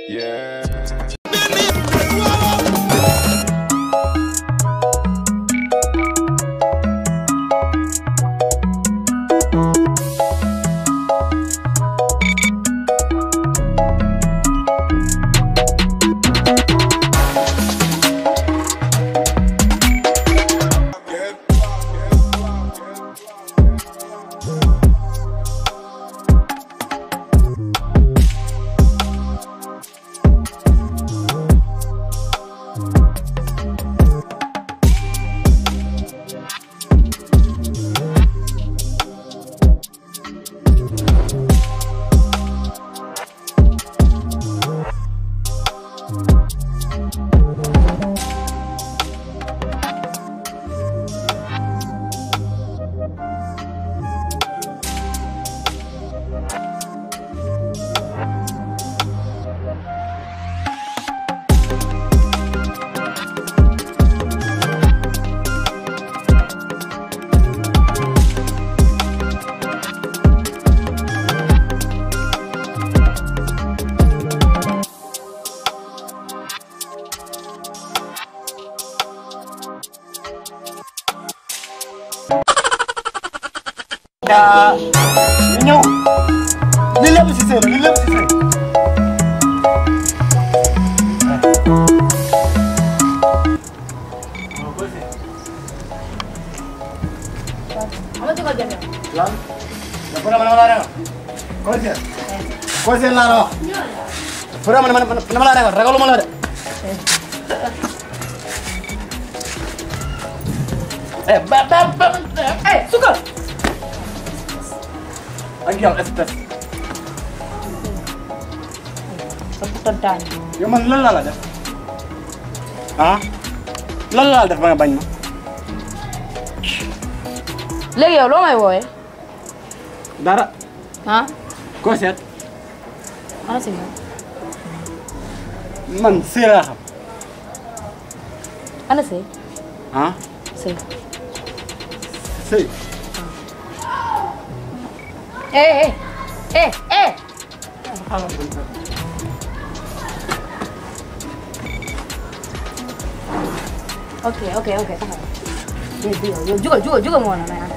Yeah. daa ñëw li lépp si sëy la li lépp si sëy lan dafa dama la ragal ko seen laa la wax fu dama la ragal ragaluma la de sukar ak yow espèce tontaan yow man lan la def ah lan la def ba nga bañ ma léegi yow loo may wooyee dara ah ko seet ana si man sëy laa xam ana sëy ah sëy sëy ok taxaw yow jugal moo na may ànd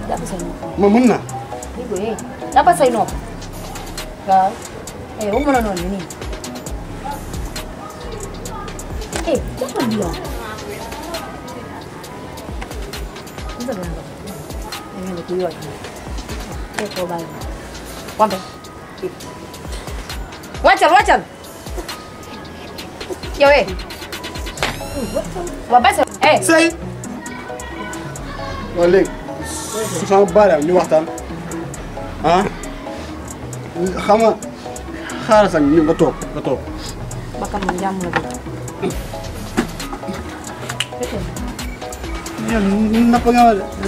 jàpp say nopp ma mën na jàpp say nopp waaw waxuma la noonu nii jàppal bi yow ini ku yoi ko bàyyi wampe wàccal yow waa bàyyi sa sëy waaw léegi su sama baaraam ñu waxtaan ah xam nga xaaral sax ñu nga toog bakkan moom jàmm la bi ñun napp nga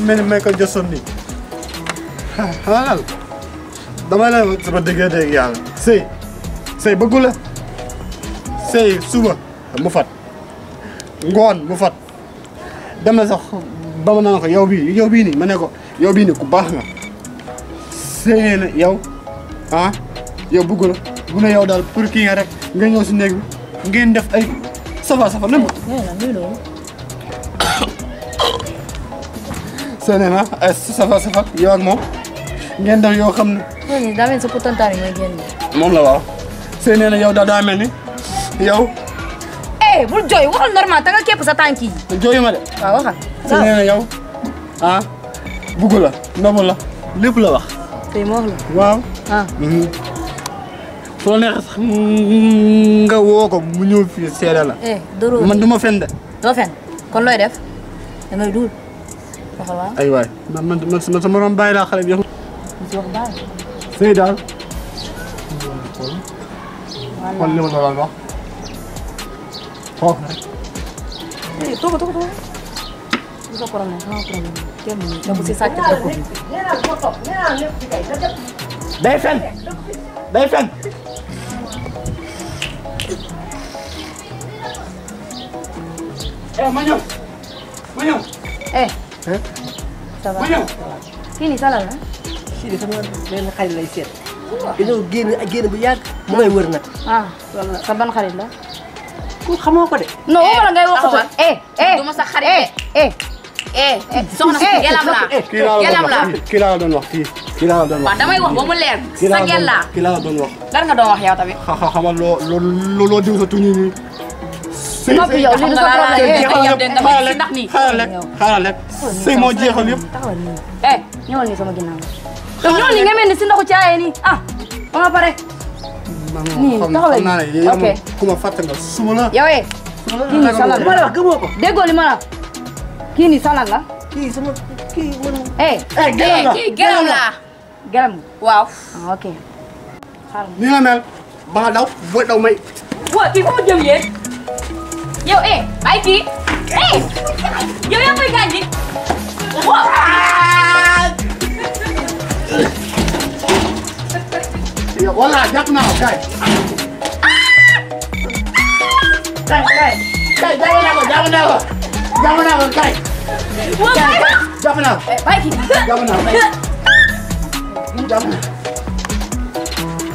mel ni Michael Jackson nii xanaa dama la sama diggante ak yàlla sëy bëggu la sëy suba mu fat ngoon mu fat dem na sax ba ma naan ko yow bii nii ma ne ko yow bii nii ku baax nga sëy na yow ah yow bëggu la bu ne yow daal pour kii nga rek nga ñëw si néeg bi ngeen def ay safa nem sëy na ay safa yow ak moom ngeen def yoo xam ne daa mel sa putantaan yi mooy génn moom la waaw sëy na yow daa mel ni yow bul jooy waxal normal ta nga képp sa tànk yi jooyu ma de waaw waxal sëy na yow ah bugg la nobu la lépp la wax tey moo wax la waaw ah fu la neex sax nga woo ko mu ñëw fii seede la doro man du ma fen de doo fen kon looy def da ngay duul waxal waaw ay waay man sama morom bàyyi laa xale bi mu si wax daal sëy daal xool li ma la doon wax foofu rek tooga du sa problème sama problème kenn da ko si sàcc dëkk bi day fen ma ñëw ça va ma ñëw fii nii salal la Sidi sama benn xarit lay seet dañoo génn bu yàgg mu may wër nag. ah sa ban xarit la. ku xamoo ko de. non wala ngay wax ko. du ma sa xarit soxna si gelam laa. gelam laa kii laa doon wax kii laa doon wax. waaw damay wax ba mu leer. sa gel laa kii laa doon wax. lan nga doon wax yow tamit. xamal loo diw sa tuñu nii. noppi yow li sa problème xaaral rek sëy moo jeexal yëpp. ñëwal ni sama ginnaaw. ñëwal ni nga mel ni si ndoxu caaye nii ba nga pare. nii taxawal xam naa ne yow ku ma fàtte nga suma la. yow kii nii salal li ma la wax gëmoo ko. déggoo li ma la kii nii salal la. kii man. kii gelam laa. gelam waaw. ok. nii la mel ba nga daw booy daw may. waaw kii foo jëm yéen. yow bàyyi kii. yow yaa koy gaañ di. waaw. wala jàpp naa ko kay. kay jàpp naa ko kay. jàpp naa ko. bàyyi kii. jàpp naa ko.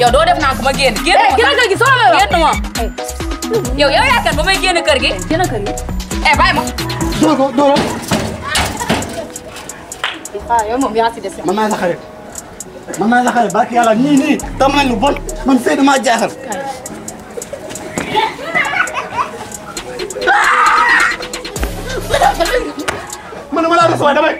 yow doo def naa ko ma génn. génn kër gi soo ma génn ma. yow yaakaar ba may génn kër gi. génn kër gi. bàyyi ma. dooro. yow moom yaa si des. man maa sa xarit. barki yàlla nii tam nañu bon man fee dama jaaxal. man dama laa recevoir damay